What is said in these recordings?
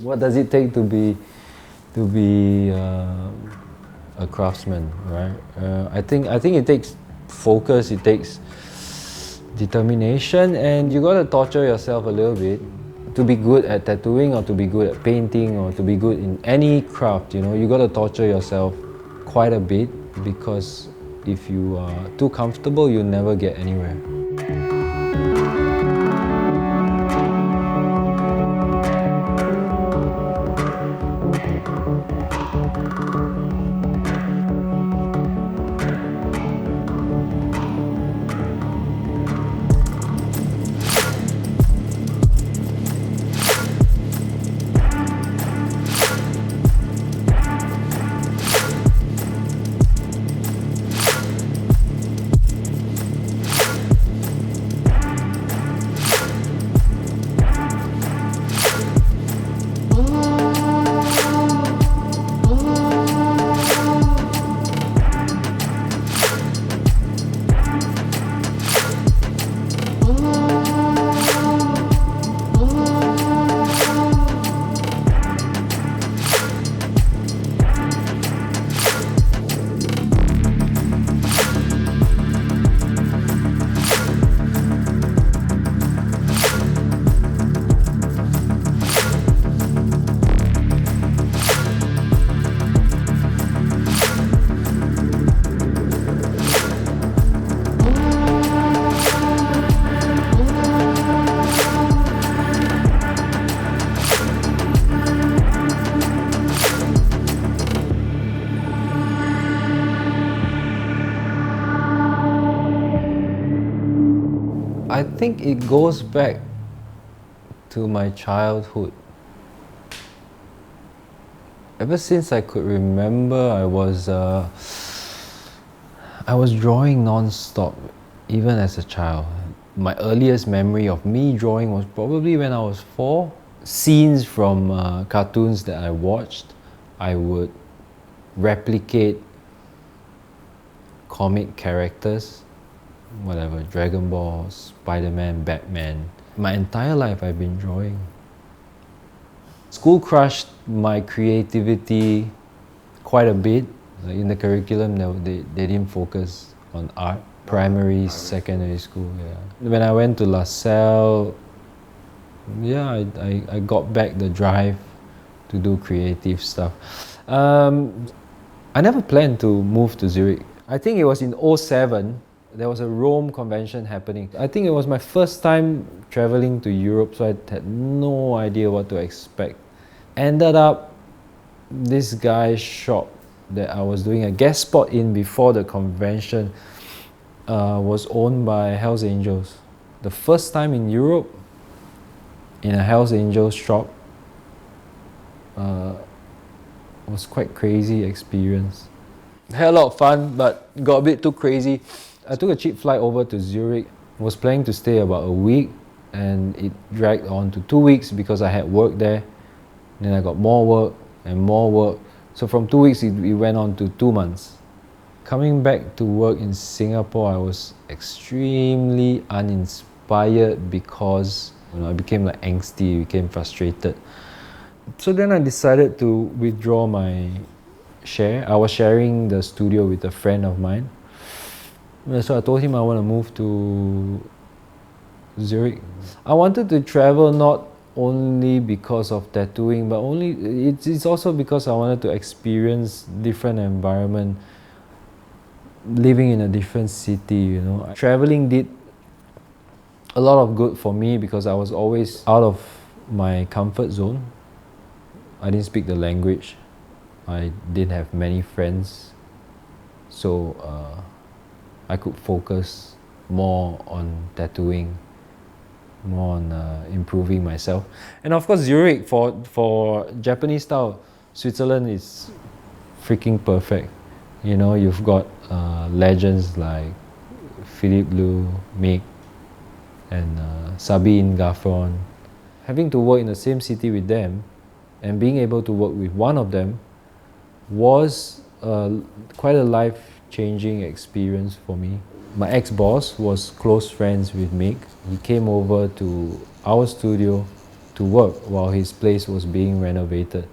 What does it take to be a craftsman, right? I think it takes focus, it takes determination, and you gotta torture yourself a little bit to be good at tattooing, or to be good at painting, or to be good in any craft. You know, you gotta torture yourself quite a bit, because if you are too comfortable, you'll never get anywhere. I think it goes back to my childhood. Ever since I could remember, I was drawing non-stop, even as a child. My earliest memory of me drawing was probably when I was 4. Scenes from cartoons that I watched, I would replicate comic characters, whatever, Dragon Ball, Spider-Man, Batman. My entire life I've been drawing. School crushed my creativity quite a bit. Like in the curriculum, they didn't focus on art. Primary, secondary school, yeah. When I went to LaSalle, yeah, I got back the drive to do creative stuff. I never planned to move to Zurich. I think it was in 2007. There was a Rome convention happening. I think it was my first time traveling to Europe, so I had no idea what to expect. Ended up, this guy's shop that I was doing a guest spot in before the convention was owned by Hells Angels. The first time in Europe, in a Hells Angels shop, was quite crazy experience. Had a lot of fun, but got a bit too crazy. I took a cheap flight over to Zurich. Was planning to stay about a week, and it dragged on to 2 weeks because I had work there. Then I got more work and more work. So from 2 weeks, it went on to 2 months. Coming back to work in Singapore, I was extremely uninspired because I became like angsty, became frustrated. So then I decided to withdraw my share. I was sharing the studio with a friend of mine. So I told him I want to move to Zurich. I wanted to travel not only because of tattooing, but it's also because I wanted to experience different environment, living in a different city, Traveling did a lot of good for me because I was always out of my comfort zone. I didn't speak the language. I didn't have many friends. So I could focus more on tattooing, more on improving myself. And of course, Zurich, for Japanese style, Switzerland is freaking perfect. You've got legends like Philippe Liu, Mick, and Sabine Gaffron. Having to work in the same city with them and being able to work with one of them was quite a life-changing experience for me. My ex-boss was close friends with Mick. He came over to our studio to work while his place was being renovated.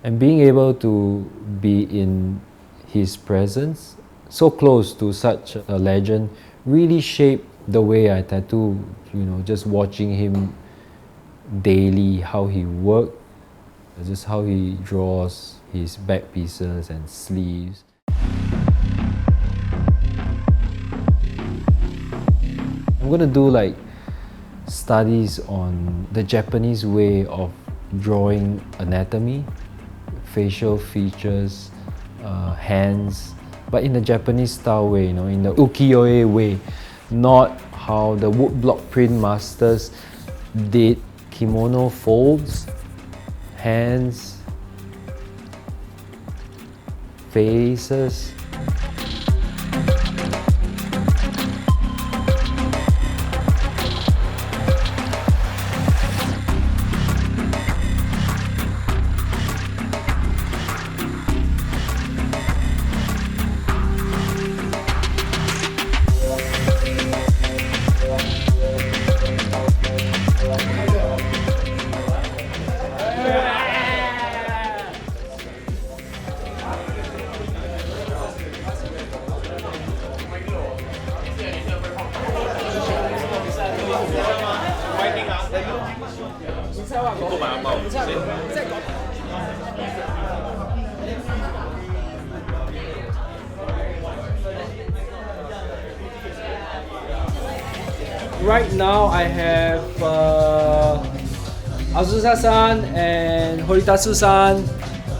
And being able to be in his presence, so close to such a legend, really shaped the way I tattoo. Just watching him daily, how he worked, just how he draws his back pieces and sleeves. I'm gonna do like studies on the Japanese way of drawing anatomy, facial features, hands, but in the Japanese style way, in the ukiyo-e way, not how the woodblock print masters did kimono folds, hands, faces. Right now I have Azusa-san and Horitatsu-san,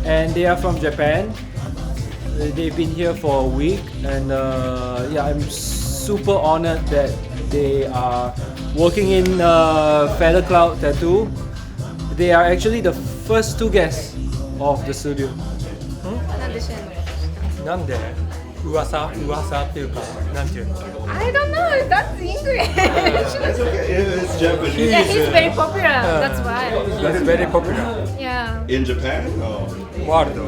and they are from Japan. They've been here for a week, and I'm super honored that they are working in Feather Cloud Tattoo. They are actually the first two guests of the studio. なんで噂っていうかなんていうの I don't know if that's English. It's okay. It's Japanese. Yeah, he's very popular. That's why. That's very popular Yeah. In Japan? Oh. ワールド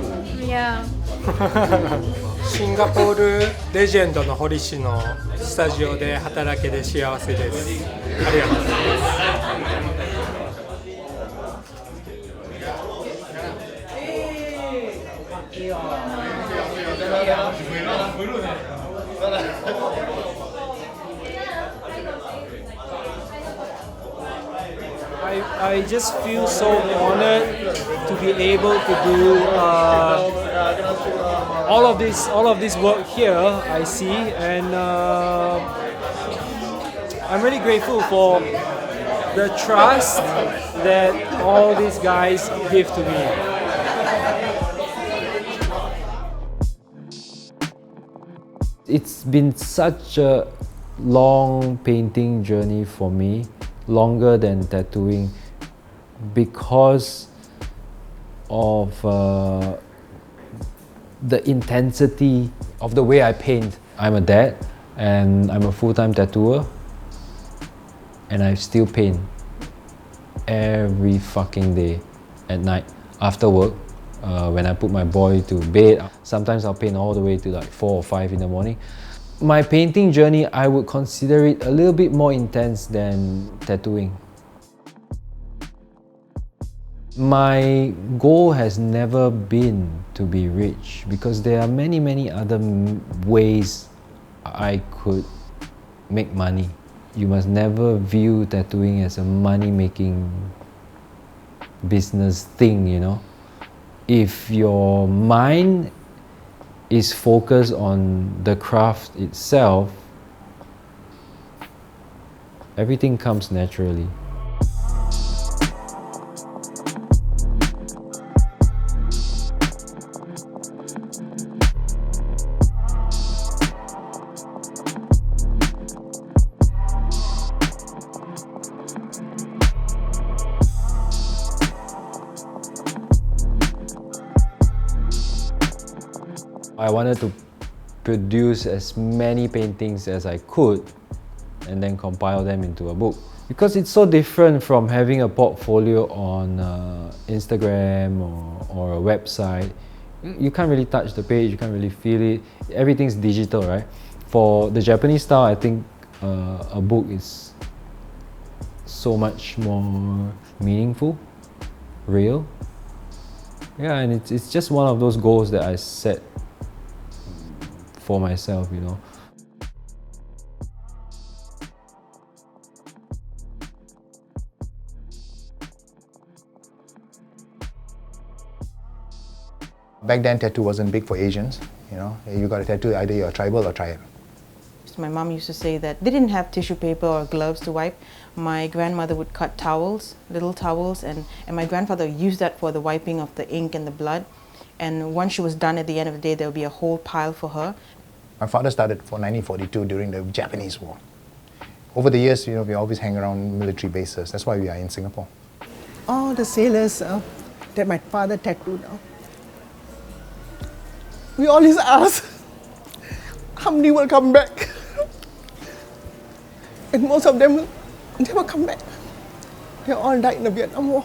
Yeah. シンガポールレジェンドの堀氏のスタジオで働けて幸せです。ありがとうございます。I just feel so honored to be able to do all of this work here. I see, and I'm really grateful for the trust that all these guys give to me. It's been such a long painting journey for me, longer than tattooing, because of the intensity of the way I paint. I'm a dad and I'm a full-time tattooer, and I still paint every fucking day at night after work. When I put my boy to bed, sometimes I'll paint all the way to like 4 or 5 in the morning. My painting journey, I would consider it a little bit more intense than tattooing. My goal has never been to be rich, because there are many other ways I could make money. You must never view tattooing as a money-making business thing, If your mind is focused on the craft itself, everything comes naturally. I wanted to produce as many paintings as I could and then compile them into a book. Because it's so different from having a portfolio on Instagram or a website. You can't really touch the page, you can't really feel it. Everything's digital, right? For the Japanese style, I think a book is so much more meaningful, real. Yeah, and it's just one of those goals that I set for myself, you know. Back then, tattoo wasn't big for Asians. You know, you got a tattoo, either you're tribal or tribe. My mom used to say that they didn't have tissue paper or gloves to wipe. My grandmother would cut towels, little towels, and my grandfather used that for the wiping of the ink and the blood. And once she was done, at the end of the day, there would be a whole pile for her. My father started for 1942 during the Japanese War. Over the years, you know, we always hang around military bases. That's why we are in Singapore. All the sailors that my father tattooed, we always ask, how many will come back? And most of them never come back. They all died in the Vietnam War.